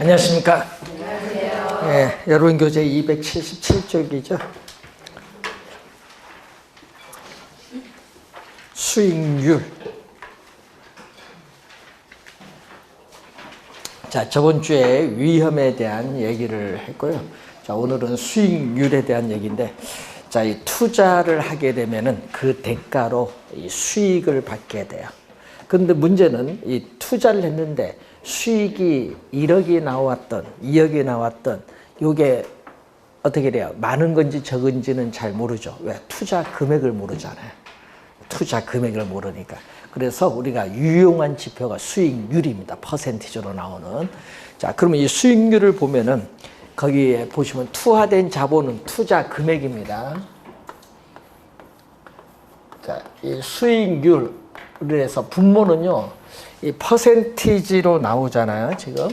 안녕하십니까. 네, 여러분 교재 277쪽이죠. 수익률. 자, 저번 주에 위험에 대한 얘기를 했고요. 자, 오늘은 수익률에 대한 얘기인데, 자, 이 투자를 하게 되면은 그 대가로 이 수익을 받게 돼요. 근데 문제는 이 투자를 했는데 수익이 1억이 나왔던 2억이 나왔던 요게 어떻게 돼요? 많은 건지 적은지는 잘 모르죠. 왜? 투자 금액을 모르잖아요. 투자 금액을 모르니까. 그래서 우리가 유용한 지표가 수익률입니다. 퍼센티지로 나오는. 자, 그러면 이 수익률을 보면은 거기에 보시면 투하된 자본은 투자 금액입니다. 자, 이 수익률에서 분모는요, 이 퍼센티지로 나오잖아요, 지금.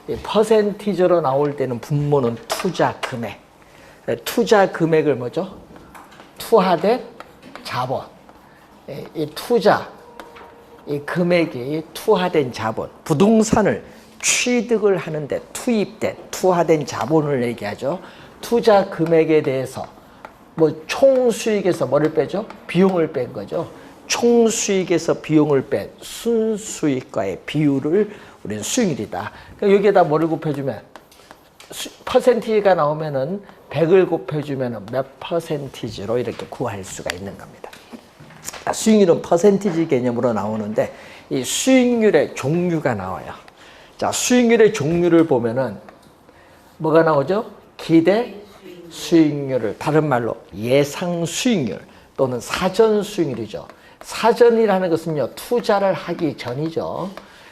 이 퍼센티지로 나올 때는 분모는 투자 금액. 투자 금액을 뭐죠? 투하된 자본. 이 투자, 이 금액이 투하된 자본. 부동산을 취득을 하는데 투입된, 투하된 자본을 얘기하죠. 투자 금액에 대해서 뭐 총수익에서 뭐를 빼죠? 비용을 뺀 거죠. 총수익에서 비용을 뺀 순수익과의 비율을 우리는 수익률이다. 그러니까 여기에다 뭐를 곱해주면 퍼센티지가 나오면은 100을 곱해주면 몇 퍼센티지로 이렇게 구할 수가 있는 겁니다. 수익률은 퍼센티지 개념으로 나오는데 이 수익률의 종류가 나와요. 자, 수익률의 종류를 보면은 뭐가 나오죠? 기대 수익률을 다른 말로 예상 수익률 또는 사전 수익률이죠. 사전이라는 것은요, 투자를 하기 전이죠.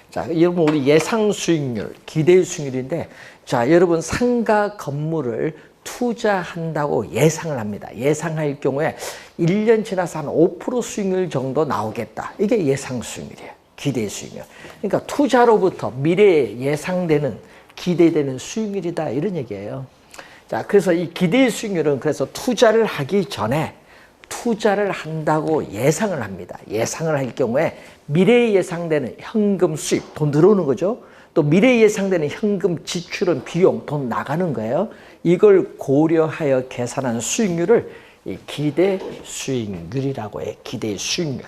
자, 여러분 우리 예상 수익률, 기대 수익률인데, 자, 여러분 상가 건물을 투자한다고 예상을 합니다. 예상할 경우에 1년 지나서 한 5% 수익률 정도 나오겠다. 이게 예상 수익률이에요. 기대 수익률. 그러니까 투자로부터 미래에 예상되는, 기대되는 수익률이다. 이런 얘기예요. 자, 그래서 이 기대 수익률은 그래서 투자를 하기 전에 투자를 한다고 예상을 합니다. 예상을 할 경우에 미래에 예상되는 현금 수입, 돈 들어오는 거죠. 또 미래에 예상되는 현금 지출은 비용, 돈 나가는 거예요. 이걸 고려하여 계산한 수익률을 이 기대 수익률이라고 해요. 기대 수익률.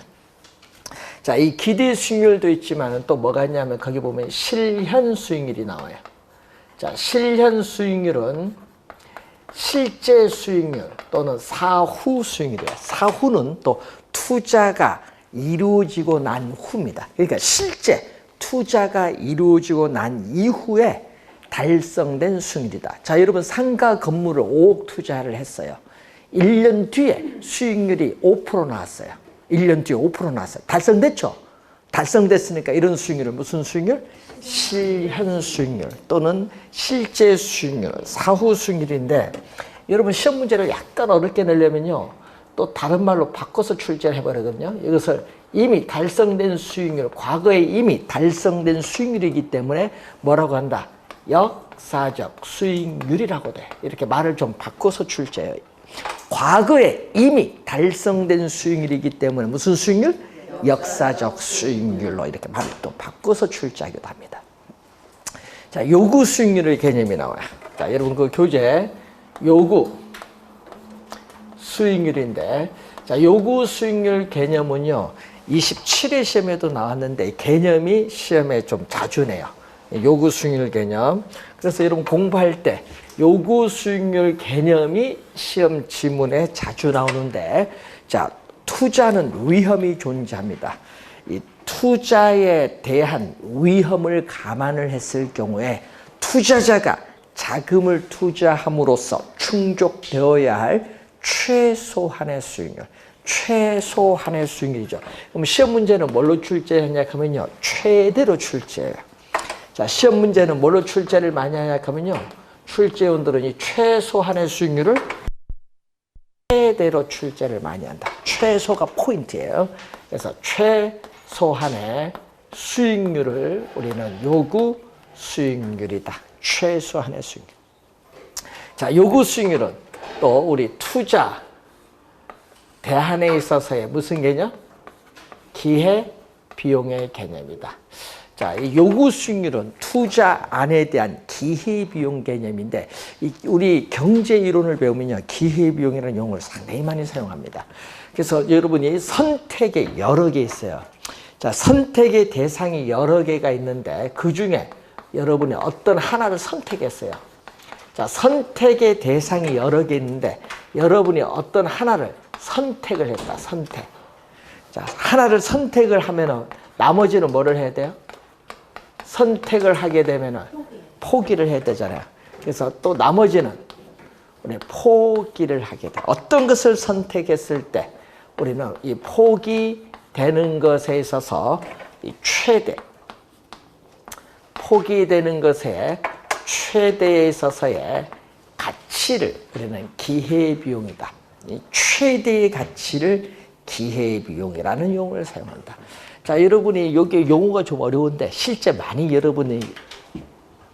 자, 이 기대 수익률도 있지만 또 뭐가 있냐면 거기 보면 실현 수익률이 나와요. 자, 실현 수익률은 실제 수익률 또는 사후 수익률이에요. 사후는 또 투자가 이루어지고 난 후입니다. 그러니까 실제 투자가 이루어지고 난 이후에 달성된 수익률이다. 자, 여러분 상가 건물을 5억 투자를 했어요. 1년 뒤에 수익률이 5% 나왔어요. 1년 뒤에 5% 나왔어요. 달성됐죠? 달성됐으니까 이런 수익률은 무슨 수익률? 실현 수익률 또는 실제 수익률, 사후 수익률인데, 여러분 시험 문제를 약간 어렵게 내려면요, 또 다른 말로 바꿔서 출제를 해버리거든요. 이것을 이미 달성된 수익률, 과거에 이미 달성된 수익률이기 때문에 뭐라고 한다? 역사적 수익률이라고 돼. 이렇게 말을 좀 바꿔서 출제해요. 과거에 이미 달성된 수익률이기 때문에 무슨 수익률? 역사적 수익률로 이렇게 말을 또 바꿔서 출제하기도 합니다. 자, 요구 수익률의 개념이 나와요. 자, 여러분 그 교재 요구 수익률인데, 자, 요구 수익률 개념은요, 27회 시험에도 나왔는데 개념이 시험에 좀 자주 내요. 요구 수익률 개념. 그래서 여러분 공부할 때 요구 수익률 개념이 시험 지문에 자주 나오는데, 자, 투자는 위험이 존재합니다. 이 투자에 대한 위험을 감안을 했을 경우에 투자자가 자금을 투자함으로써 충족되어야 할 최소한의 수익률, 최소한의 수익률이죠. 그럼 시험 문제는 뭘로 출제하냐 하면요, 최대로 출제해요. 자, 시험 문제는 뭘로 출제를 많이 하냐 하면요, 출제원들은 이 최소한의 수익률을 최대로 출제를 많이 한다. 최소가 포인트예요. 그래서 최소한의 수익률을 우리는 요구 수익률이다. 최소한의 수익률. 자, 요구 수익률은 또 우리 투자 대안에 있어서의 무슨 개념? 기회 비용의 개념이다. 자, 이 요구 수익률은 투자안에 대한 기회비용 개념인데, 우리 경제 이론을 배우면요, 기회비용이라는 용어를 상당히 많이 사용합니다. 그래서 여러분이 선택이 여러 개 있어요. 자, 선택의 대상이 여러 개가 있는데, 그 중에 여러분이 어떤 하나를 선택했어요. 자, 선택의 대상이 여러 개 있는데, 여러분이 어떤 하나를 선택을 했다, 선택. 자, 하나를 선택을 하면은, 나머지는 뭐를 해야 돼요? 선택을 하게 되면은 포기를 해야 되잖아요. 그래서 또 나머지는 우리 포기를 하게 돼. 어떤 것을 선택했을 때 우리는 이 포기되는 것에 있어서 이 포기되는 것의 최대에 있어서의 가치를 우리는 기회비용이다. 이 최대의 가치를 기회비용이라는 용어를 사용한다. 자, 여러분이 여기 용어가 좀 어려운데 실제 많이 여러분이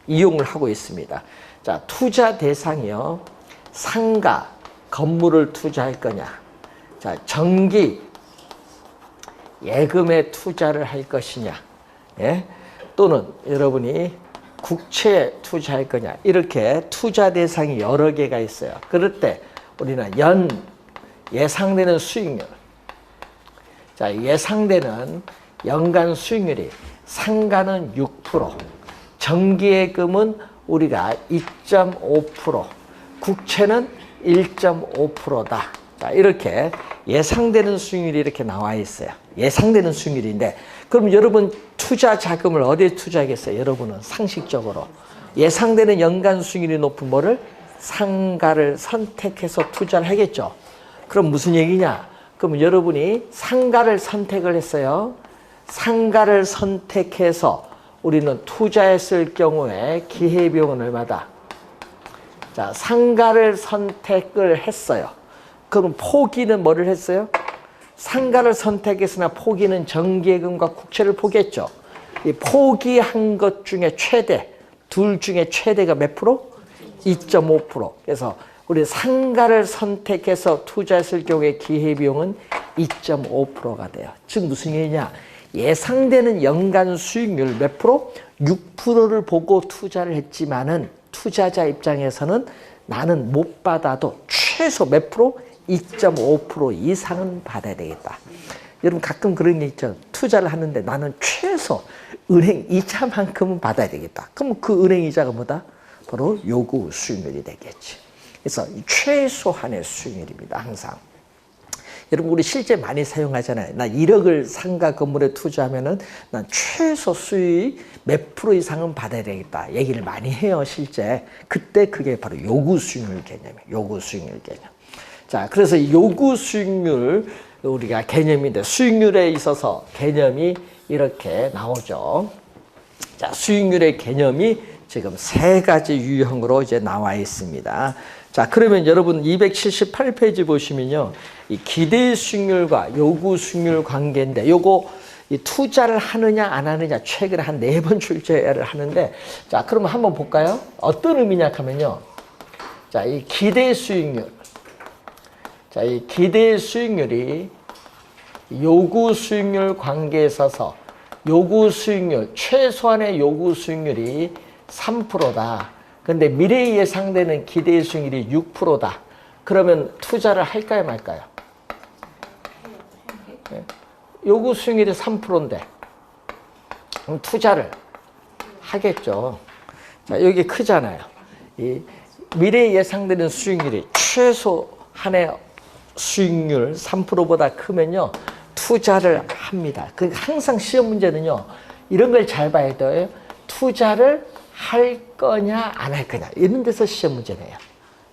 이용을 하고 있습니다. 자, 투자 대상이요. 상가, 건물을 투자할 거냐. 자, 전기, 예금에 투자를 할 것이냐. 예? 또는 여러분이 국채에 투자할 거냐. 이렇게 투자 대상이 여러 개가 있어요. 그럴 때 우리는 예상되는 수익률. 자, 예상되는 연간 수익률이 상가는 6%, 정기예금은 우리가 2.5%, 국채는 1.5%다. 자, 이렇게 예상되는 수익률이 이렇게 나와 있어요. 예상되는 수익률인데, 그럼 여러분 투자 자금을 어디에 투자하겠어요? 여러분은 상식적으로 예상되는 연간 수익률이 높은 뭐를? 상가를 선택해서 투자를 하겠죠. 그럼 무슨 얘기냐? 그럼 여러분이 상가를 선택을 했어요. 상가를 선택해서 우리는 투자했을 경우에 기회비용은 얼마다? 자, 상가를 선택을 했어요. 그럼 포기는 뭐를 했어요? 상가를 선택했으나 포기는 정기예금과 국채를 포기했죠. 이 포기한 것 중에 최대, 둘 중에 최대가 몇 프로? 2.5%. 그래서 우리 상가를 선택해서 투자했을 경우에 기회비용은 2.5%가 돼요. 즉 무슨 얘기냐? 예상되는 연간 수익률 몇 프로? 6%를 보고 투자를 했지만은 투자자 입장에서는 나는 못 받아도 최소 몇 프로? 2.5% 이상은 받아야 되겠다. 여러분 가끔 그런 게 있죠. 투자를 하는데 나는 최소 은행 이자만큼은 받아야 되겠다. 그럼 그 은행 이자가 뭐다? 바로 요구 수익률이 되겠지. 그래서 최소한의 수익률입니다. 항상. 여러분 우리 실제 많이 사용하잖아요. 나 1억을 상가 건물에 투자하면은 난 최소 수익 몇 프로 이상은 받아야 되겠다. 얘기를 많이 해요. 실제. 그때 그게 바로 요구 수익률 개념이에요. 요구 수익률 개념. 자, 그래서 요구 수익률 우리가 개념인데 수익률에 있어서 개념이 이렇게 나오죠. 자, 수익률의 개념이 지금 세 가지 유형으로 이제 나와 있습니다. 자, 그러면 여러분 278페이지 보시면요. 이 기대 수익률과 요구 수익률 관계인데 요거 이 투자를 하느냐 안 하느냐 최근에 한 4번 출제를 하는데 자, 그러면 한번 볼까요? 어떤 의미냐 하면요. 자, 이 기대 수익률. 자, 이 기대 수익률이 요구 수익률 관계에 있어서 요구 수익률, 최소한의 요구 수익률이 3%다. 근데 미래에 예상되는 기대 수익률이 6%다. 그러면 투자를 할까요, 말까요? 네. 요구 수익률이 3%인데 그럼 투자를 하겠죠. 자, 여기 크잖아요. 이 미래에 예상되는 수익률이 최소한의 수익률 3%보다 크면요. 투자를 합니다. 그 항상 시험 문제는요. 이런 걸 잘 봐야 돼요. 투자를 할 거냐 안 할 거냐 이런 데서 시험 문제 내요.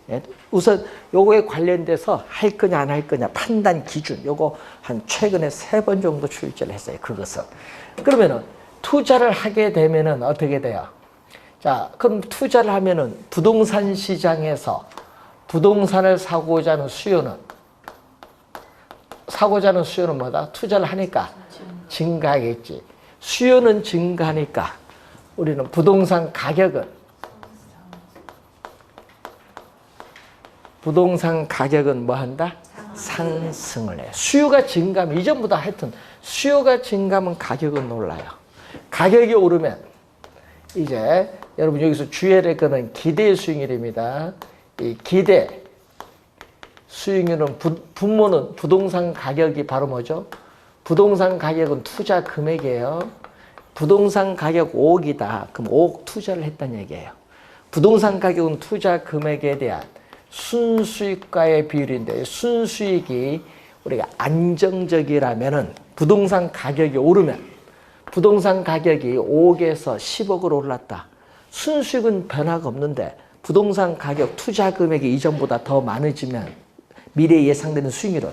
예? 우선 요거에 관련돼서 할 거냐 안 할 거냐 판단 기준 요거 한 최근에 3번 정도 출제를 했어요. 그것은. 그러면은 투자를 하게 되면은 어떻게 돼요? 자, 그럼 투자를 하면은 부동산 시장에서 부동산을 사고자 하는 수요는 뭐다? 투자를 하니까 증가하겠지. 수요는 증가하니까 우리는 부동산 가격은 뭐 한다? 상승을 해요. 수요가 증가하면 이전보다 하여튼 수요가 증가하면 가격은 올라요. 가격이 오르면 이제 여러분 여기서 주의해야 될 거는 기대 수익률입니다. 이 기대 수익률은 분모는 부동산 가격이 바로 뭐죠? 부동산 가격은 투자 금액이에요. 부동산 가격 5억이다. 그럼 5억 투자를 했다는 얘기예요. 부동산 가격은 투자 금액에 대한 순수익과의 비율인데 순수익이 우리가 안정적이라면은 부동산 가격이 오르면 부동산 가격이 5억에서 10억으로 올랐다. 순수익은 변화가 없는데 부동산 가격 투자 금액이 이전보다 더 많아지면 미래에 예상되는 수익률은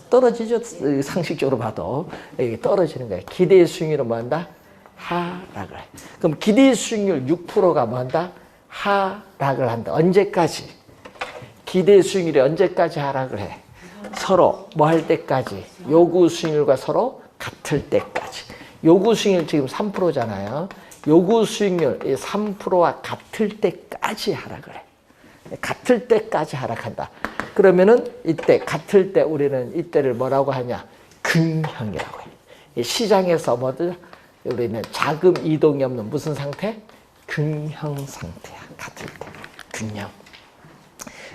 떨어지죠. 상식적으로 봐도 이게 떨어지는 거예요. 기대 수익률은 뭐 한다? 하락을 해. 그럼 기대 수익률 6%가 뭐 한다? 하락을 한다. 언제까지? 기대 수익률이 언제까지 하락을 해? 서로 뭐 할 때까지? 요구 수익률과 서로 같을 때까지. 요구 수익률 지금 3%잖아요. 요구 수익률 3%와 같을 때까지 하락을 해. 같을 때까지 하락한다. 그러면은 이때 같을 때 우리는 이때를 뭐라고 하냐? 긍형이라고 해. 시장에서 뭐든 우리는 자금 이동이 없는 무슨 상태? 긍형 상태야. 같을 때. 긍형.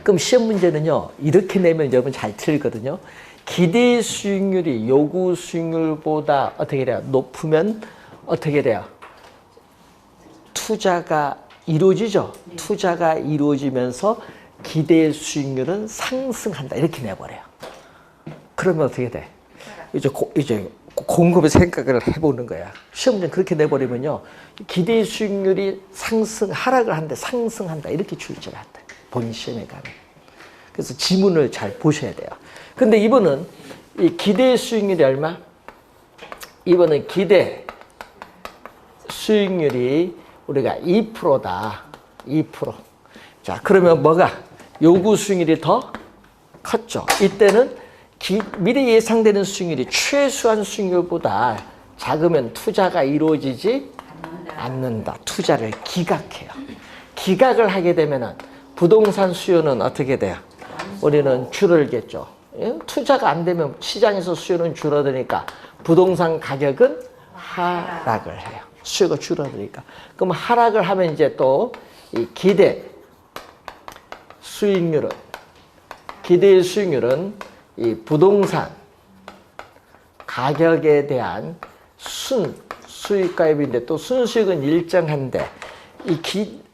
그럼 시험 문제는요. 이렇게 내면 여러분 잘 틀거든요. 기대 수익률이 요구 수익률보다 어떻게 돼요? 높으면 어떻게 돼요? 투자가 이루어지죠. 투자가 이루어지면서 기대 수익률은 상승한다. 이렇게 내버려요. 그러면 어떻게 돼? 이제 곰곰이 생각을 해보는 거야. 시험 문제 그렇게 내버리면요. 기대 수익률이 하락을 하는데 상승한다. 이렇게 출제를 한다. 본인 시험에 가면. 그래서 지문을 잘 보셔야 돼요. 근데 이번은 이 기대 수익률이 얼마? 이번은 기대 수익률이 우리가 2%다. 2%. 자, 그러면 뭐가? 요구 수익률이 더 컸죠. 이때는 미래 예상되는 수익률이 최소한 수익률보다 작으면 투자가 이루어지지 않는다. 투자를 기각해요. 기각을 하게 되면은 부동산 수요는 어떻게 돼요? 우리는 줄어들겠죠. 투자가 안 되면 시장에서 수요는 줄어드니까 부동산 가격은 하락을 해요. 수요가 줄어드니까. 그럼 하락을 하면 이제 또 이 기대 수익률은 이 부동산 가격에 대한 수익가입인데 또 순수익은 일정한데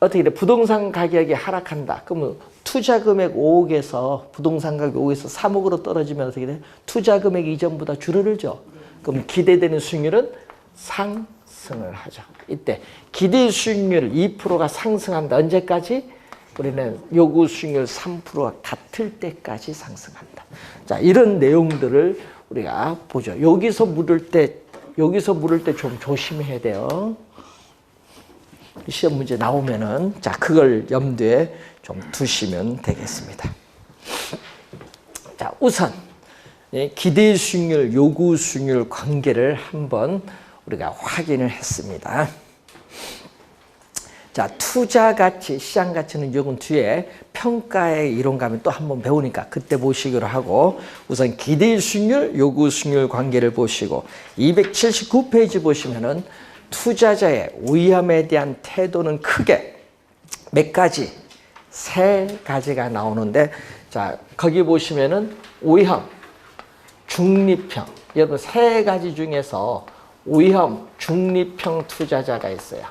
어떻게 돼? 부동산 가격이 하락한다. 그러면 투자 금액 5억에서 부동산 가격 5억에서 3억으로 떨어지면 어떻게 돼? 투자 금액이 이전보다 줄어들죠. 그럼 기대되는 수익률은 상승을 하죠. 이때 기대 수익률 2%가 상승한다. 언제까지? 우리는 요구 수익률 3%와 같을 때까지 상승한다. 자, 이런 내용들을 우리가 보죠. 여기서 물을 때 좀 조심해야 돼요. 시험 문제 나오면은 자, 그걸 염두에 좀 두시면 되겠습니다. 자, 우선 기대 수익률, 요구 수익률 관계를 한번 우리가 확인을 했습니다. 자, 투자 가치, 시장 가치는 요건 뒤에 평가의 이론 가면 또 한번 배우니까 그때 보시기로 하고 우선 기대 수익률, 요구 수익률 관계를 보시고 279페이지 보시면은 투자자의 위험에 대한 태도는 크게 몇 가지? 3가지가 나오는데 자, 거기 보시면은 위험, 중립형. 여러분 3가지 중에서 위험, 중립형 투자자가 있어요.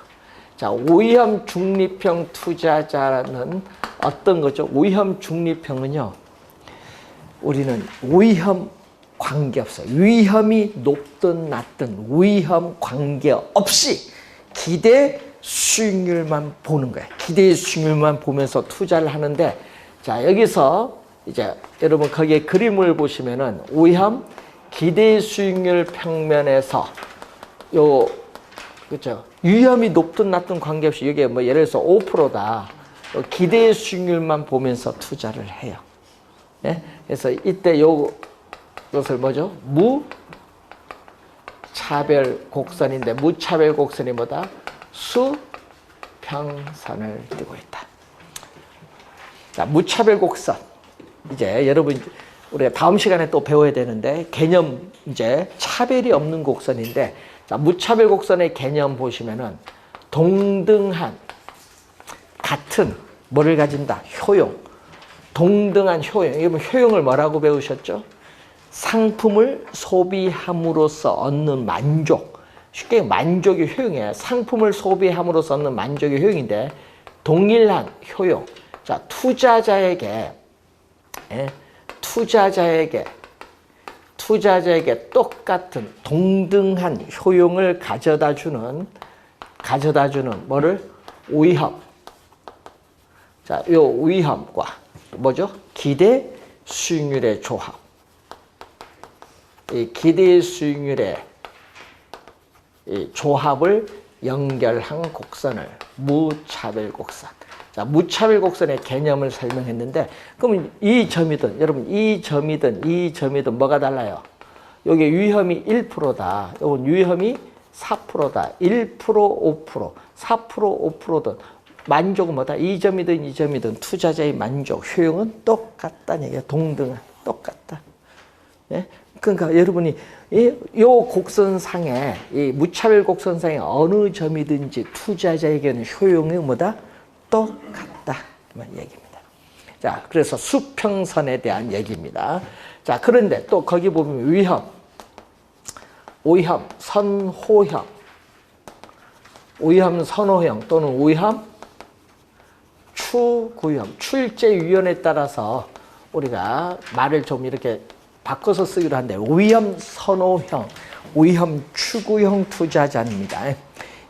자, 위험 중립형 투자자는 어떤 거죠? 위험 중립형은요. 우리는 위험 관계없어요. 위험이 높든 낮든 위험 관계없이 기대 수익률만 보는 거예요. 기대 수익률만 보면서 투자를 하는데 자, 여기서 이제 여러분 거기에 그림을 보시면은 위험 기대 수익률 평면에서 그렇죠. 위험이 높든 낮든 관계없이 이게 뭐 예를 들어서 5%다. 기대 수익률만 보면서 투자를 해요. 예? 그래서 이때 이것을 뭐죠? 무차별 곡선인데 무차별 곡선이 뭐다? 수평선을 띠고 있다. 자, 무차별 곡선. 이제 여러분 우리가 다음 시간에 또 배워야 되는데 개념 이제 차별이 없는 곡선인데 자, 무차별 곡선의 개념 보시면은 동등한 같은 뭐를 가진다? 효용. 동등한 효용. 이거 효용을 뭐라고 배우셨죠? 상품을 소비함으로써 얻는 만족. 쉽게 만족이 효용이에요. 상품을 소비함으로써 얻는 만족이 효용인데 동일한 효용. 자, 투자자에게 똑같은 동등한 효용을 가져다주는 뭐를? 위험. 자, 요 위험과 뭐죠? 기대 수익률의 조합. 이 기대 수익률의 이 조합을 연결한 곡선을 무차별 곡선. 자, 무차별 곡선의 개념을 설명했는데, 그러면 이 점이든, 여러분, 이 점이든 뭐가 달라요? 여기 위험이 1%다. 이건 위험이 4%다. 1%, 5%, 4%, 5%든 만족은 뭐다? 이 점이든 투자자의 만족, 효용은 똑같다는 얘기야. 동등한, 똑같다. 예? 그러니까 여러분이 이 곡선상에, 이 무차별 곡선상에 어느 점이든지 투자자에게는 효용이 뭐다? 똑같다. 이런 얘기입니다. 자, 그래서 수평선에 대한 얘기입니다. 자, 그런데 또 거기 보면 위험, 선호형, 선호형 또는 위험, 추구형, 출제위원회에 따라서 우리가 말을 좀 이렇게 바꿔서 쓰기로 한데 위험 선호형, 위험 추구형 투자자입니다.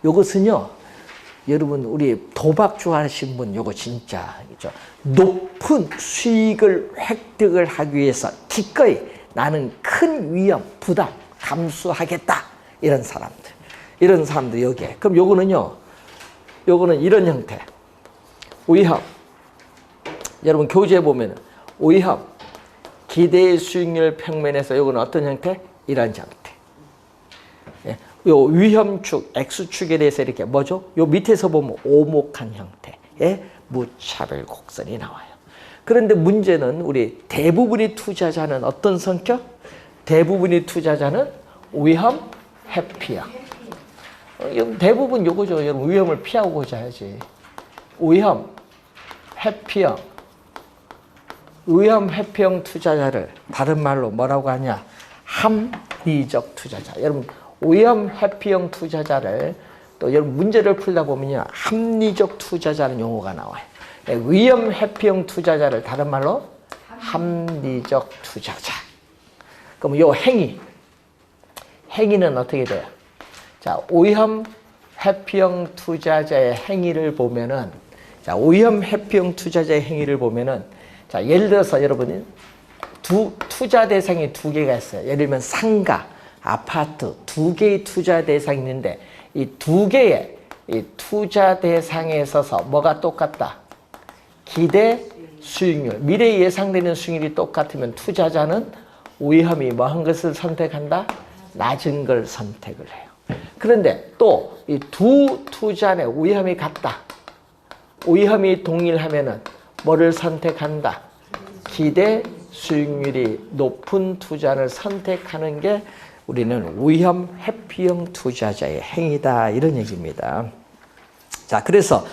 이것은요, 여러분 우리 도박 좋아하시는 분 요거 진짜 그죠? 높은 수익을 획득을 하기 위해서 기꺼이 나는 큰 위험, 부담 감수하겠다 이런 사람들 여기에. 그럼 요거는 이런 형태. 위험. 여러분 교재에 보면은 위험 기대 수익률 평면에서 요거는 어떤 형태? 이런 형태. 예. 요 위험축, X축에 대해서 이렇게 뭐죠? 요 밑에서 보면 오목한 형태의 무차별 곡선이 나와요. 그런데 문제는 우리 대부분의 투자자는 어떤 성격? 대부분의 투자자는 위험, 회피형. 대부분 요거죠. 여러분 위험을 피하고자 하지. 위험, 회피형. 위험, 회피형 투자자를 다른 말로 뭐라고 하냐? 합리적 투자자. 여러분 위험, 회피형 투자자를 또 여러분 문제를 풀다 보면요. 합리적 투자자는 용어가 나와요. 위험, 회피형 투자자를 다른 말로 합리적 투자자. 그럼 요 행위는 어떻게 돼요? 자, 위험, 회피형 투자자의 행위를 보면은, 자, 위험, 회피형 투자자의 행위를 보면은, 자, 예를 들어서 여러분이 투자 대상이 두 개가 있어요. 예를 들면 상가, 아파트 두 개의 투자 대상이 있는데 이 두 개의 이 투자 대상에 있어서 뭐가 똑같다? 기대 수익률, 미래에 예상되는 수익률이 똑같으면 투자자는 위험이 뭐한 것을 선택한다? 낮은 걸 선택을 해요. 그런데 또 이 두 투자의 위험이 같다. 위험이 동일하면은 뭐를 선택한다? 기대 수익률이 높은 투자를 선택하는 게 우리는 위험 회피형 투자자의 행위다 이런 얘기입니다. 자, 그래서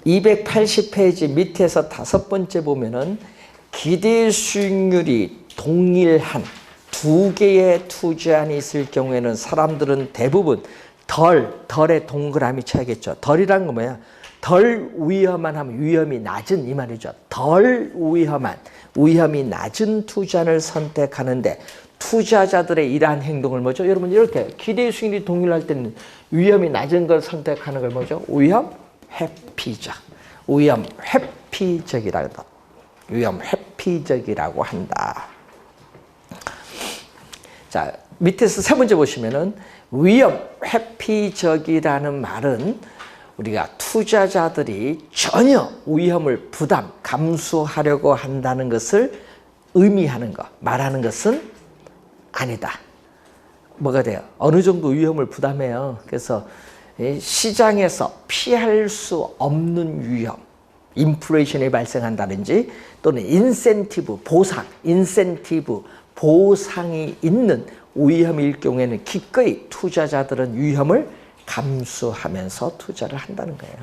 280페이지 밑에서 5번째 보면은 기대 수익률이 동일한 두 개의 투자안이 있을 경우에는 사람들은 대부분 덜의 동그라미 쳐야겠죠. 덜이란 건 뭐야? 덜 위험한 하면 위험이 낮은 이 말이죠. 덜 위험이 낮은 투자를 선택하는데 투자자들의 이러한 행동을 뭐죠? 여러분 이렇게 기대 수익률이 동일할 때는 위험이 낮은 걸 선택하는 걸 뭐죠? 위험 회피적. 위험 회피적이라고 한다. 자, 밑에서 세 번째 보시면은 위험 회피적이라는 말은 우리가 투자자들이 전혀 위험을 감수하려고 한다는 것을 의미하는 것, 말하는 것은 아니다. 뭐가 돼요? 어느 정도 위험을 부담해요. 그래서 시장에서 피할 수 없는 위험, 인플레이션이 발생한다든지 또는 인센티브, 보상이 있는 위험일 경우에는 기꺼이 투자자들은 위험을 감수하면서 투자를 한다는 거예요.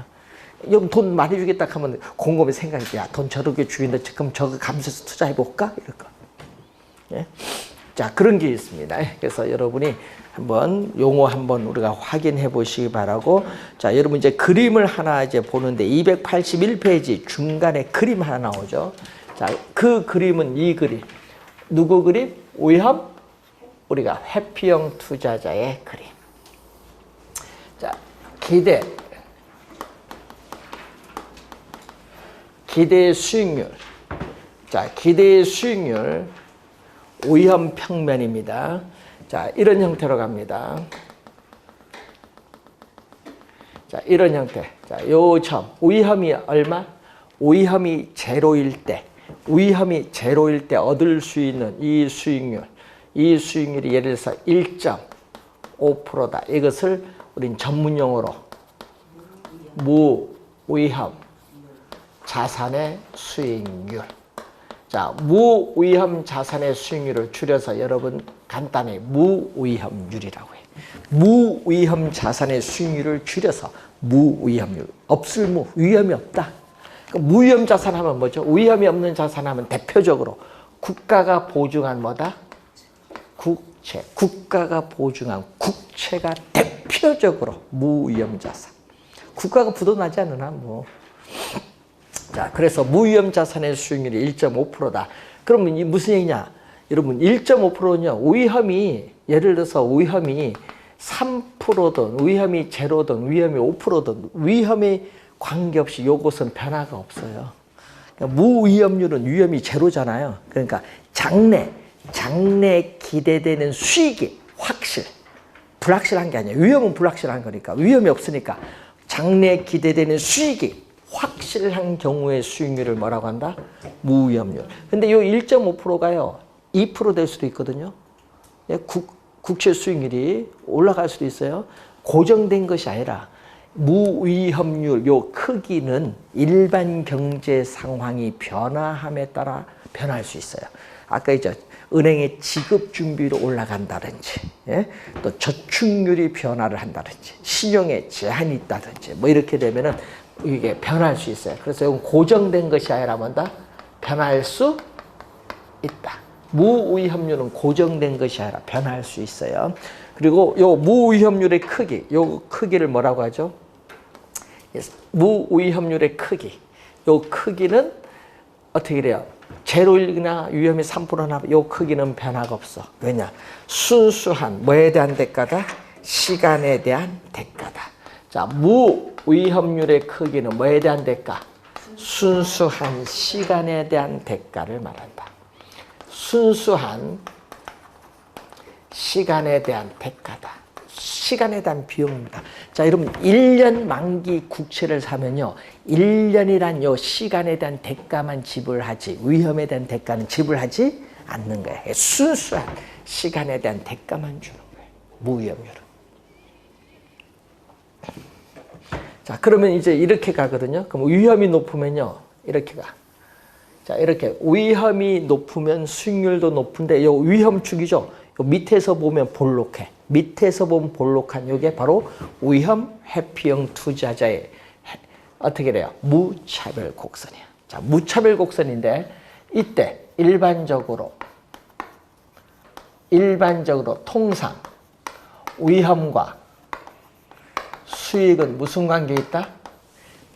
여러분 돈 많이 주겠다 하면 곰곰이 생각해. 야, 돈 저렇게 주겠는데 그럼 저거 감수해서 투자해볼까? 이럴 거. 예? 자, 그런 게 있습니다. 그래서 여러분이 한번 용어 한번 우리가 확인해 보시기 바라고. 자, 여러분 이제 그림을 하나 이제 보는데 281페이지 중간에 그림 하나 나오죠. 자, 그 그림은 이 그림. 누구 그림? 위험? 우리가 회피형 투자자의 그림. 자, 기대 수익률. 자, 기대의 수익률 위험 평면입니다. 자, 이런 형태로 갑니다. 자, 이런 형태. 자, 요 점. 위험이 얼마? 위험이 제로일 때. 위험이 제로일 때 얻을 수 있는 이 수익률. 이 수익률이 예를 들어서 1.5%다. 이것을 우린 전문용어로 무위험 자산의 수익률. 자, 무위험 자산의 수익률을 줄여서 여러분 간단히 무위험률이라고 해요. 무위험 자산의 수익률을 줄여서 무위험률. 없을 무, 위험이 없다. 그러니까 무위험 자산 하면 뭐죠? 위험이 없는 자산 하면 대표적으로 국가가 보증한 뭐다? 국채. 국가가 보증한 국채가 대표적으로 무위험 자산. 국가가 부도나지 않으나 뭐. 자, 그래서 무위험 자산의 수익률이 1.5%다. 그러면 이 무슨 얘기냐? 여러분 1.5%는요. 위험이 예를 들어서 위험이 3%든 위험이 제로든 위험이 5%든 위험이 관계없이 요것은 변화가 없어요. 그러니까 무위험률은 위험이 제로잖아요. 그러니까 장래 기대되는 수익이 불확실한 게 아니에요. 위험은 불확실한 거니까. 위험이 없으니까 장래 기대되는 수익이 확실한 경우의 수익률을 뭐라고 한다? 무위험률. 근데 이 1.5%가요. 2% 될 수도 있거든요. 국채 수익률이 올라갈 수도 있어요. 고정된 것이 아니라 무위험률 요 크기는 일반 경제 상황이 변화함에 따라 변할 수 있어요. 아까 이제 은행의 지급 준비로 올라간다든지, 예? 또 저축률이 변화를 한다든지, 신용에 제한이 있다든지, 뭐 이렇게 되면은 이게 변할 수 있어요. 그래서 이건 고정된 것이 아니라 뭔다? 변할 수 있다. 무위험률은 고정된 것이 아니라 변할 수 있어요. 그리고 요 무위험률의 크기, 요 크기를 뭐라고 하죠? 무위험률의 크기. 요 크기는 어떻게 돼요? 제로일이나 위험이 3%나 요 크기는 변화가 없어. 왜냐? 순수한 뭐에 대한 대가다? 시간에 대한 대가다. 자, 무위험률의 크기는 뭐에 대한 대가? 순수한 시간에 대한 대가를 말한다. 순수한 시간에 대한 대가다. 시간에 대한 비용입니다. 자, 여러분 1년 만기 국채를 사면요. 1년이란 요 시간에 대한 대가만 지불하지 위험에 대한 대가는 지불하지 않는 거예요. 순수한 시간에 대한 대가만 주는 거예요. 무위험률은. 자, 그러면 이제 이렇게 가거든요. 그럼 위험이 높으면요. 이렇게 가. 자, 이렇게 위험이 높으면 수익률도 높은데 요 위험축이죠. 요 밑에서 보면 볼록해. 밑에서 보면 볼록한 요게 바로 위험 회피형 투자자의 어떻게 돼요? 무차별 곡선이야. 자, 무차별 곡선인데 이때 일반적으로 통상 위험과 수익은 무슨 관계에 있다?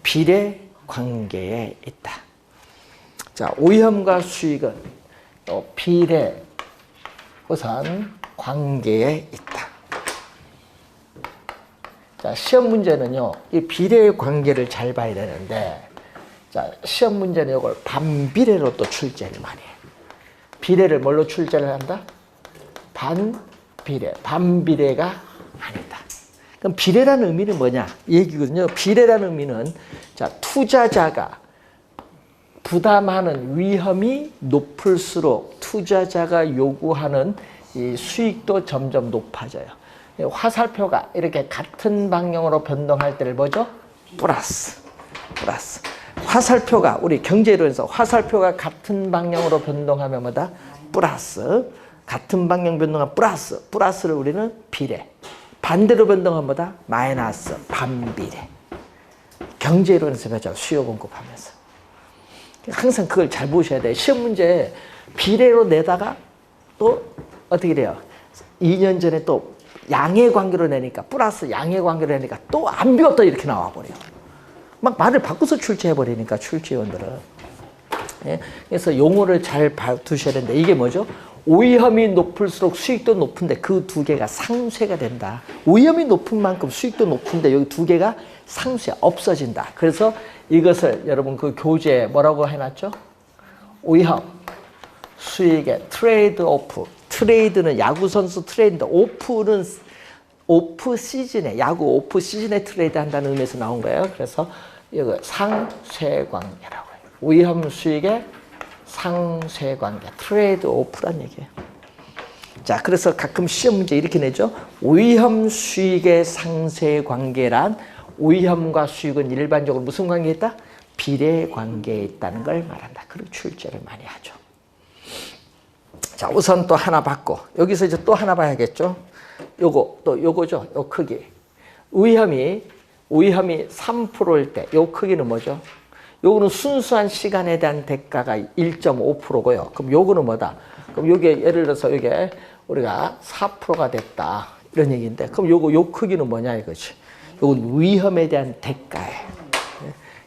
비례 관계에 있다. 자, 위험과 수익은 비례 우선 관계에 있다. 자, 시험 문제는요, 이 비례 관계를 잘 봐야 되는데, 자, 시험 문제는 이걸 반비례로 또 출제를 많이 해. 비례를 뭘로 출제를 한다? 반비례가 아니다. 그럼 비례라는 의미는 뭐냐? 얘기거든요. 비례라는 의미는 자, 투자자가 부담하는 위험이 높을수록 투자자가 요구하는 이 수익도 점점 높아져요. 화살표가 이렇게 같은 방향으로 변동할 때를 뭐죠? 플러스. 화살표가 우리 경제론에서 화살표가 같은 방향으로 변동하면 뭐다? 플러스. 같은 방향 변동한 플러스를 우리는 비례. 반대로 변동한 뭐다? 마이너스, 반비례. 경제이론에서 배웠죠. 수요 공급하면서. 항상 그걸 잘 보셔야 돼요. 시험 문제 비례로 내다가 또 어떻게 돼요? 2년 전에 또 양의 관계로 내니까 플러스 양의 관계로 내니까 또 안 비웠다 이렇게 나와버려요. 막 말을 바꿔서 출제해버리니까 출제위원들은. 예? 그래서 용어를 잘 두셔야 되는데 이게 뭐죠? 오이함이 높을수록 수익도 높은데 그 두 개가 상쇄가 된다. 오이함이 높은 만큼 수익도 높은데 여기 두 개가 상쇄 없어진다. 그래서 이것을 여러분 그 교재에 뭐라고 해놨죠? 오이함 수익의 트레이드 오프. 트레이드는 야구 선수 트레이드인데 오프는 오프 시즌에 야구 오프 시즌에 트레이드 한다는 의미에서 나온 거예요. 그래서 이거 상쇄관계라고 해요. 오이함 수익의 상쇄관계, 트레이드 오프란 얘기예요. 자, 그래서 가끔 시험 문제 이렇게 내죠. 오이함 수익의 상쇄관계란 오이함과 수익은 일반적으로 무슨 관계에 있다? 비례 관계에 있다는 걸 말한다. 그런 출제를 많이 하죠. 자, 우선 또 하나 받고 여기서 이제 또 하나 봐야겠죠. 요거 또 요거죠. 요 크기. 오이함이 3%일 때 요 크기는 뭐죠? 요거는 순수한 시간에 대한 대가가 1.5%고요. 그럼 요거는 뭐다? 그럼 요게 예를 들어서 요게 우리가 4%가 됐다. 이런 얘기인데 그럼 요 크기는 뭐냐 이거지. 요건 위험에 대한 대가예요.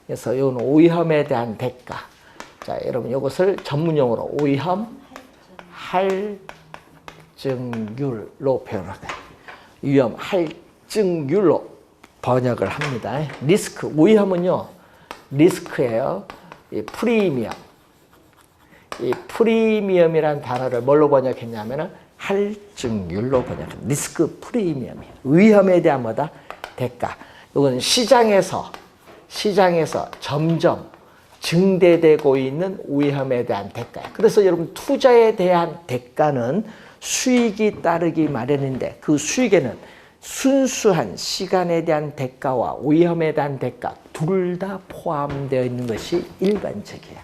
그래서 요거는 오이함에 대한 대가. 자, 여러분 요것을 전문용어로 오이함 할증률로 표현합니다. 위험 할증률로 번역을 합니다. 리스크, 오이함은요. 리스크예요. 이 프리미엄. 이 프리미엄이라는 단어를 뭘로 번역했냐면은 할증률로 번역합니다. 리스크 프리미엄이에요. 위험에 대한 뭐다? 대가. 이건 시장에서 점점 증대되고 있는 위험에 대한 대가예요. 그래서 여러분 투자에 대한 대가는 수익이 따르기 마련인데 그 수익에는 순수한 시간에 대한 대가와 위험에 대한 대가 둘 다 포함되어 있는 것이 일반적이에요.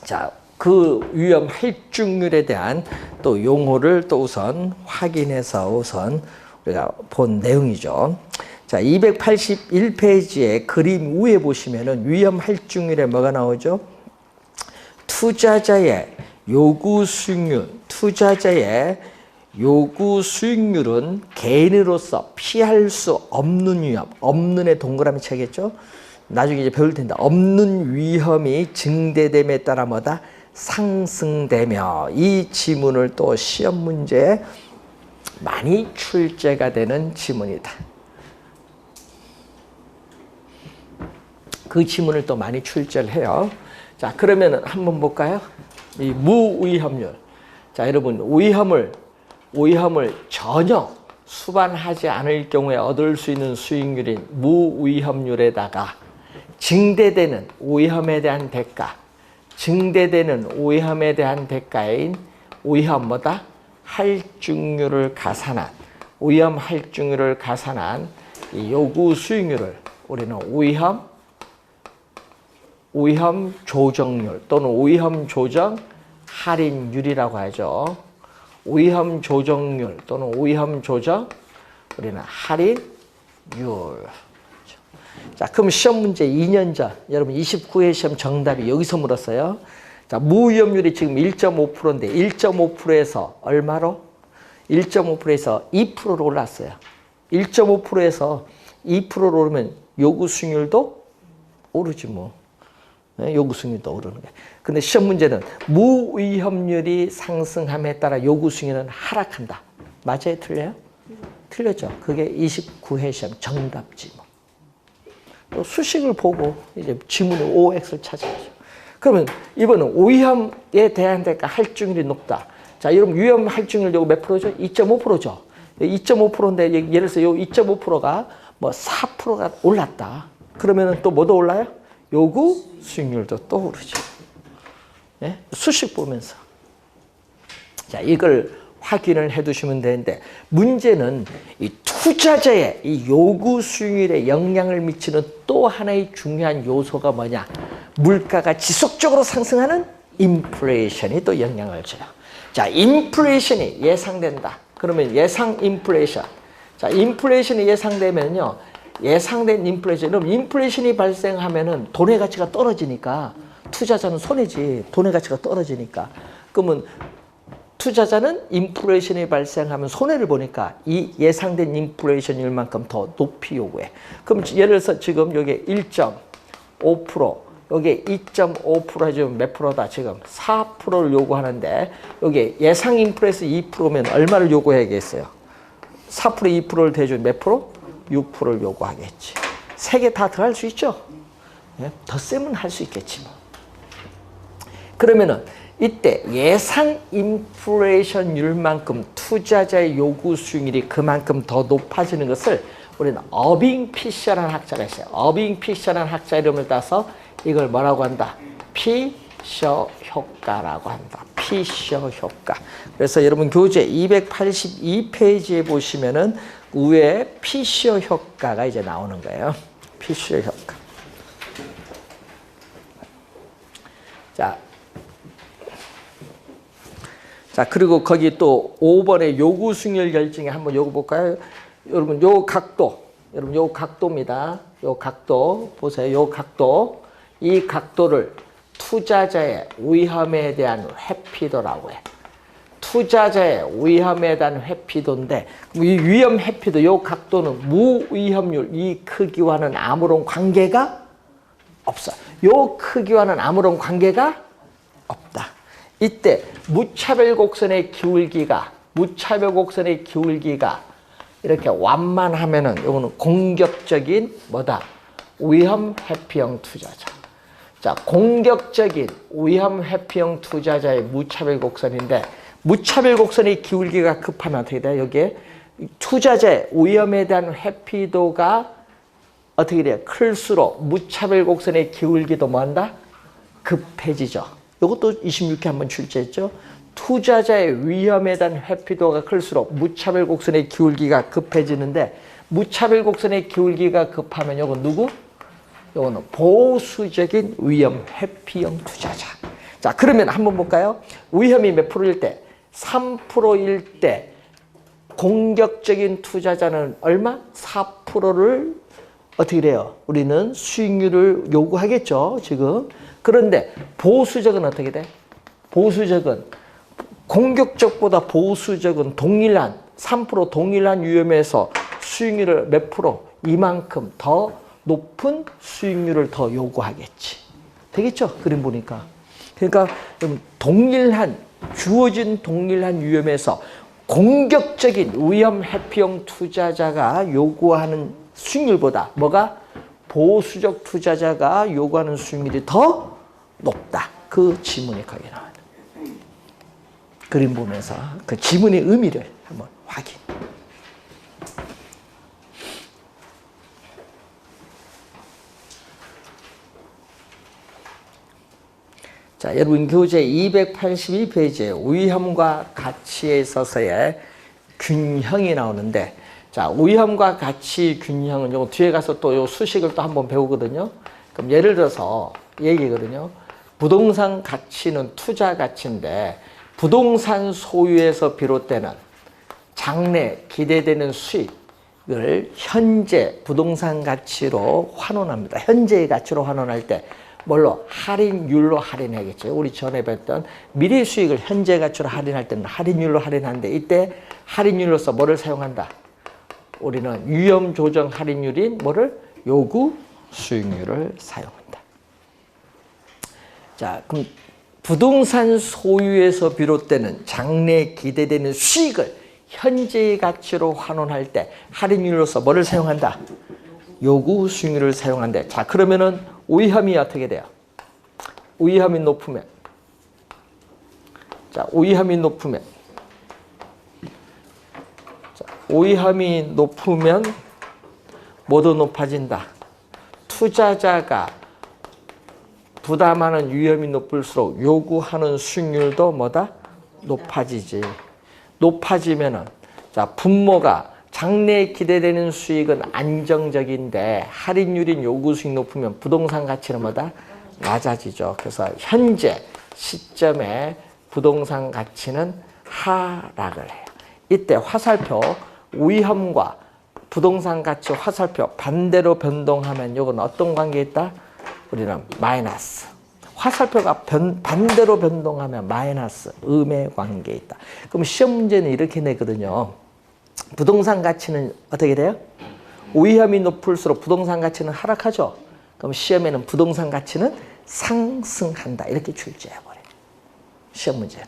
자, 그 위험 할증률에 대한 또 용어를 또 우선 확인해서 우선 우리가 본 내용이죠. 자, 281페이지에 그림 위에 보시면은 위험 할증률에 뭐가 나오죠? 투자자의 요구 수익률은 개인으로서 피할 수 없는 위험, 없는에 동그라미 쳐야겠죠? 나중에 이제 배울 텐데, 없는 위험이 증대됨에 따라 뭐다? 상승되며, 이 지문을 또 시험 문제에 많이 출제가 되는 지문이다. 그 지문을 또 많이 출제를 해요. 자, 그러면은 한번 볼까요? 이 무위험률. 자, 여러분, 위험을 전혀 수반하지 않을 경우에 얻을 수 있는 수익률인 무위험률에다가 증대되는 위험에 대한 대가, 증대되는 위험에 대한 대가인 위험 뭐다? 할증률을 가산한, 위험 할증률을 가산한 이 요구 수익률을 우리는 위험 조정률 또는 위험 조정 할인율이라고 하죠. 위험 조정률 또는 위험 조정 우리는 할인율. 자, 그럼 시험 문제 2년 전 여러분 29회 시험 정답이 여기서 물었어요. 자, 무위험률이 지금 1.5%인데 1.5%에서 얼마로? 1.5%에서 2%로 올랐어요. 1.5%에서 2%로 오르면 요구 수익률도 오르지 뭐. 요구 수익률도 오르는 거예요. 근데 시험 문제는 무위험률이 상승함에 따라 요구 수익률은 하락한다. 맞아요? 틀려요? 틀렸죠. 그게 29회 시험 정답 지문. 또 수식을 보고 이제 지문의 OX를 찾아야죠. 그러면 이번은 위험에 대한 대가 할증률이 높다. 자, 여러분 위험 할증률 요거 몇 프로죠? 2.5%죠. 2.5%인데 예를 들어서 요 2.5%가 뭐 4%가 올랐다. 그러면은 또 뭐도 올라요? 요구 수익률도 또 오르죠. 네? 수식 보면서. 자, 이걸 확인을 해 두시면 되는데, 문제는 이 투자자의 이 요구 수익률에 영향을 미치는 또 하나의 중요한 요소가 뭐냐? 물가가 지속적으로 상승하는 인플레이션이 또 영향을 줘요. 자, 인플레이션이 예상된다. 그러면 예상 인플레이션. 자, 인플레이션이 예상되면요. 예상된 인플레이션. 그럼 인플레이션이 발생하면은 돈의 가치가 떨어지니까 투자자는 손해지. 돈의 가치가 떨어지니까. 그러면 투자자는 인플레이션이 발생하면 손해를 보니까 이 예상된 인플레이션율만큼 더 높이 요구해. 그럼 예를 들어서 지금 여기 1.5%, 여기 2.5% 해주면 몇 프로다? 지금 4%를 요구하는데 여기 예상 인플레이션 2%면 얼마를 요구해야겠어요? 4% 2%를 대주면 몇 프로? 6%를 요구하겠지. 세 개 다 더 할 수 있죠? 예? 더 세면 할 수 있겠지 뭐. 그러면은 이때 예상 인플레이션율만큼 투자자의 요구 수익률이 그만큼 더 높아지는 것을 우리는 어빙 피셔라는 학자가 있어요. 어빙 피셔라는 학자 이름을 따서 이걸 뭐라고 한다? 피셔 효과라고 한다. 피셔 효과. 그래서 여러분 교재 282페이지에 보시면은 위에 피셔 효과가 이제 나오는 거예요. 피셔 효과. 자, 그리고 거기 또 5번의 요구 수익률 결정에 한번 요거 볼까요? 여러분, 요 각도. 여러분, 요 각도입니다. 요 각도. 보세요. 요 각도. 이 각도를 투자자의 위험에 대한 회피도라고 해. 투자자의 위험에 대한 회피도인데, 이 위험 회피도, 요 각도는 무위험률, 이 크기와는 아무런 관계가 없어. 요 크기와는 아무런 관계가 없다. 이때 무차별 곡선의 기울기가 이렇게 완만하면은 이거는 공격적인 뭐다? 위험 회피형 투자자. 자, 공격적인 위험 회피형 투자자의 무차별 곡선인데 무차별 곡선의 기울기가 급하면 어떻게 돼요? 여기에 투자자의 위험에 대한 회피도가 어떻게 돼요? 클수록 무차별 곡선의 기울기도 뭐한다? 급해지죠. 이것도 26회 한번 출제했죠. 투자자의 위험에 대한 회피도가 클수록 무차별 곡선의 기울기가 급해지는데 무차별 곡선의 기울기가 급하면 이건 누구? 이거는 보수적인 위험 회피형 투자자. 자, 그러면 한번 볼까요? 위험이 몇 프로일 때? 3%일 때 공격적인 투자자는 얼마? 4%를 어떻게 돼요? 우리는 수익률을 요구하겠죠, 지금. 그런데 보수적은 어떻게 돼? 보수적은 공격적보다 보수적은 동일한 3% 동일한 위험에서 수익률을 몇 프로? 이만큼 더 높은 수익률을 더 요구하겠지. 되겠죠? 그림 보니까. 그러니까 주어진 동일한 위험에서 공격적인 위험 회피형 투자자가 요구하는 수익률보다 뭐가? 보수적 투자자가 요구하는 수익률이 더 높다. 그 지문이 거기 나와요. 그림 보면서 그 지문의 의미를 한번 확인. 자, 여러분 교재 282페이지에 위험과 가치에 있어서의 균형이 나오는데 자, 위험과 가치 균형은 요 뒤에 가서 또 요 수식을 또 한번 배우거든요. 그럼 예를 들어서 얘기거든요. 부동산 가치는 투자 가치인데 부동산 소유에서 비롯되는 장래 기대되는 수익을 현재 부동산 가치로 환원합니다. 현재의 가치로 환원할 때 뭘로? 할인율로 할인하겠죠. 우리 전에 뵀던 미래 수익을 현재 가치로 할인할 때는 할인율로 할인하는데 이때 할인율로서 뭐를 사용한다? 우리는 위험 조정 할인율인 뭐를? 요구 수익률을 사용한다. 자, 그럼 부동산 소유에서 비롯되는 장래 기대되는 수익을 현재의 가치로 환원할 때 할인율로서 뭐를 사용한다? 요구 수익률을 사용한대. 자, 그러면은 위험이 어떻게 돼요? 위험이 높으면. 자, 위험이 높으면. 위험이 높으면 뭐도 높아진다. 투자자가 부담하는 위험이 높을수록 요구하는 수익률도 뭐다? 높아지지. 높아지면은 자, 분모가 장래에 기대되는 수익은 안정적인데 할인율인 요구 수익 높으면 부동산 가치는 뭐다? 낮아지죠. 그래서 현재 시점에 부동산 가치는 하락을 해요. 이때 화살표 위험과 부동산 가치 화살표 반대로 변동하면 이건 어떤 관계에 있다? 우리는 마이너스. 화살표가 반대로 변동하면 마이너스, 음의 관계에 있다. 그럼 시험 문제는 이렇게 내거든요. 부동산 가치는 어떻게 돼요? 위험이 높을수록 부동산 가치는 하락하죠. 그럼 시험에는 부동산 가치는 상승한다. 이렇게 출제해버려요. 시험 문제는.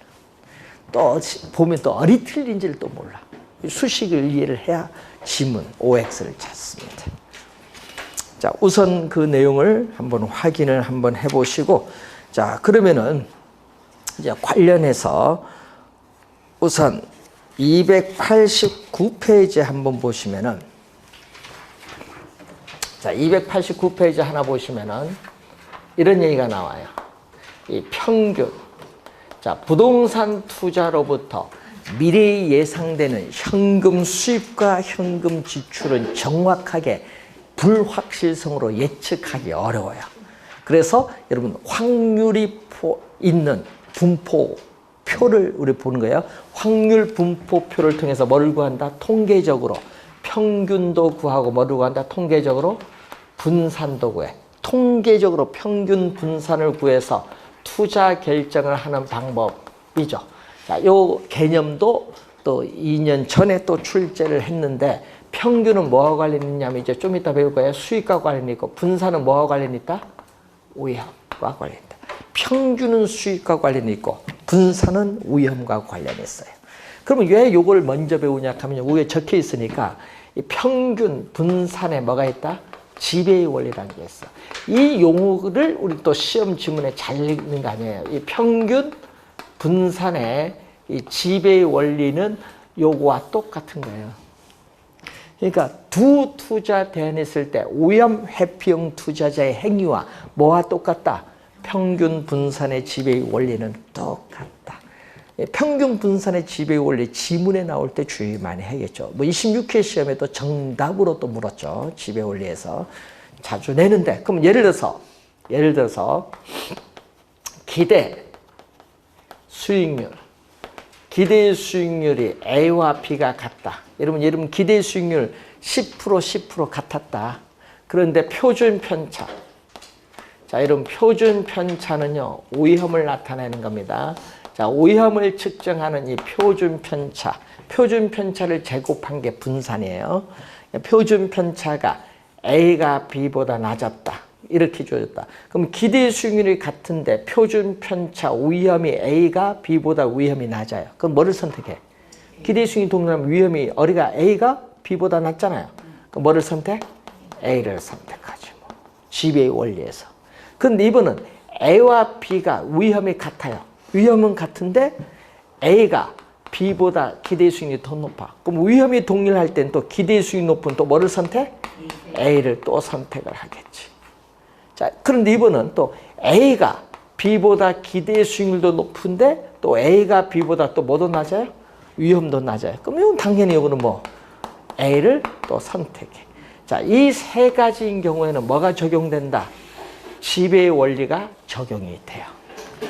또 보면 또 어디 틀린지를 또 몰라. 수식을 이해를 해야 지문, OX를 찾습니다. 자, 우선 그 내용을 한번 확인을 한번 해보시고, 자, 그러면은 이제 관련해서 우선 289페이지 한번 보시면은, 자, 289페이지 하나 보시면은 이런 얘기가 나와요. 이 평균. 자, 부동산 투자로부터 미래에 예상되는 현금 수입과 현금 지출은 정확하게 불확실성으로 예측하기 어려워요. 그래서 여러분 확률이 있는 분포표를 우리 보는 거예요. 확률 분포표를 통해서 뭐를 구한다? 통계적으로 평균도 구하고 뭐를 구한다? 통계적으로 분산도 구해. 통계적으로 평균 분산을 구해서 투자 결정을 하는 방법이죠. 자, 요 개념도 또 2년 전에 또 출제를 했는데 평균은 뭐와 관련이 있냐면 이제 좀 이따 배울 거예요. 수익과 관련이 있고 분산은 뭐와 관련이 있다? 위험과 관련이 있다. 평균은 수익과 관련이 있고 분산은 위험과 관련이 있어요. 그러면 왜 요걸 먼저 배우냐 하면 위에 적혀 있으니까 이 평균 분산에 뭐가 있다? 지배의 원리라는 게 있어. 이 용어를 우리 또 시험 지문에 잘 읽는 거 아니에요. 이 평균 분산의 이 지배의 원리는 요거와 똑같은 거예요. 그러니까 두 투자 대안했을 때 위험 회피형 투자자의 행위와 뭐와 똑같다? 평균 분산의 지배의 원리는 똑같다. 평균 분산의 지배의 원리 지문에 나올 때 주의 많이 해야겠죠. 뭐 26회 시험에도 정답으로 또 물었죠. 지배 원리에서 자주 내는데 그럼 예를 들어서 기대 수익률 기대 수익률이 A와 B가 같다. 여러분 기대 수익률 10% 같았다. 그런데 표준 편차. 자, 여러분 표준 편차는요. 위험을 나타내는 겁니다. 자, 위험을 측정하는 이 표준 편차를 제곱한 게 분산이에요. 표준 편차가 A가 B보다 낮았다. 이렇게 줘졌다. 그럼 기대 수익률이 같은데 표준 편차 위험이 A가 B보다 위험이 낮아요. 그럼 뭐를 선택해? 기대 수익률이 동일하면 위험이 어리가 A가 B보다 낮잖아요. 그럼 뭐를 선택? A를 선택하지 뭐. 지배의 원리에서. 근데 이번은 A와 B가 위험이 같아요. 위험은 같은데 A가 B보다 기대 수익률이 더 높아. 그럼 위험이 동일할 땐 또 기대 수익이 높은 또 뭐를 선택? A를 또 선택을 하겠지. 자, 그런데 이번은 또 A가 B보다 기대 수익률도 높은데 또 A가 B보다 또 뭐도 낮아요? 위험도 낮아요. 그럼 이건 당연히 이거는 뭐 A를 또 선택해. 자, 이 세 가지인 경우에는 뭐가 적용된다? 지배의 원리가 적용이 돼요.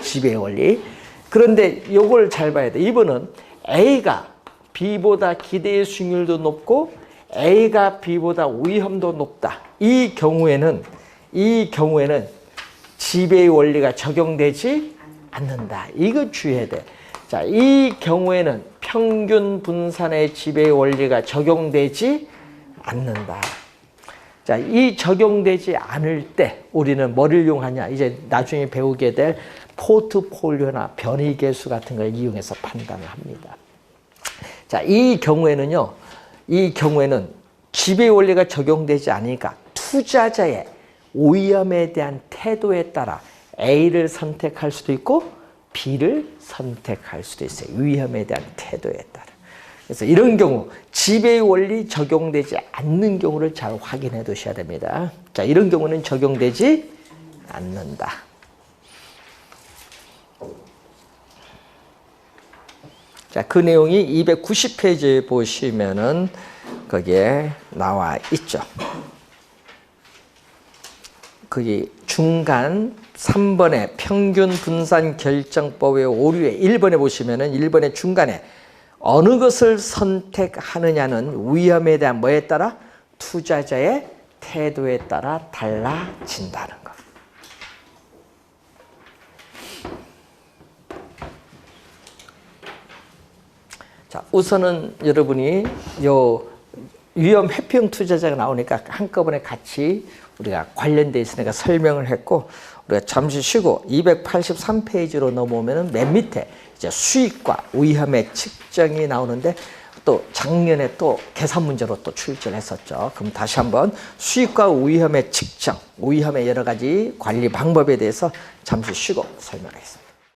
지배의 원리. 그런데 요걸 잘 봐야 돼. 이번은 A가 B보다 기대 수익률도 높고 A가 B보다 위험도 높다. 이 경우에는 지배의 원리가 적용되지 않는다. 이거 주의해야 돼. 자, 이 경우에는 평균 분산의 지배의 원리가 적용되지 않는다. 자, 이 적용되지 않을 때 우리는 뭐를 이용하냐? 이제 나중에 배우게 될 포트폴리오나 변이계수 같은 걸 이용해서 판단을 합니다. 자, 이 경우에는 지배의 원리가 적용되지 않으니까 투자자의 위험에 대한 태도에 따라 A를 선택할 수도 있고 B를 선택할 수도 있어요. 위험에 대한 태도에 따라. 그래서 이런 경우 지배의 원리 적용되지 않는 경우를 잘 확인해 두셔야 됩니다. 자, 이런 경우는 적용되지 않는다. 자, 그 내용이 290페이지에 보시면은 거기에 나와 있죠. 거기 중간, 3번에 평균 분산 결정법의 오류에 1번에 보시면은 1번의 중간에 어느 것을 선택하느냐는 위험에 대한 뭐에 따라? 투자자의 태도에 따라 달라진다는 것. 자, 우선은 여러분이 요 위험 회피형 투자자가 나오니까 한꺼번에 같이 우리가 관련돼 있으니까 설명을 했고, 우리가 잠시 쉬고 283페이지로 넘어오면은 맨 밑에 이제 수익과 위험의 측정이 나오는데, 또 작년에 또 계산 문제로 또 출제했었죠. 그럼 다시 한번 수익과 위험의 측정, 위험의 여러 가지 관리 방법에 대해서 잠시 쉬고 설명하겠습니다.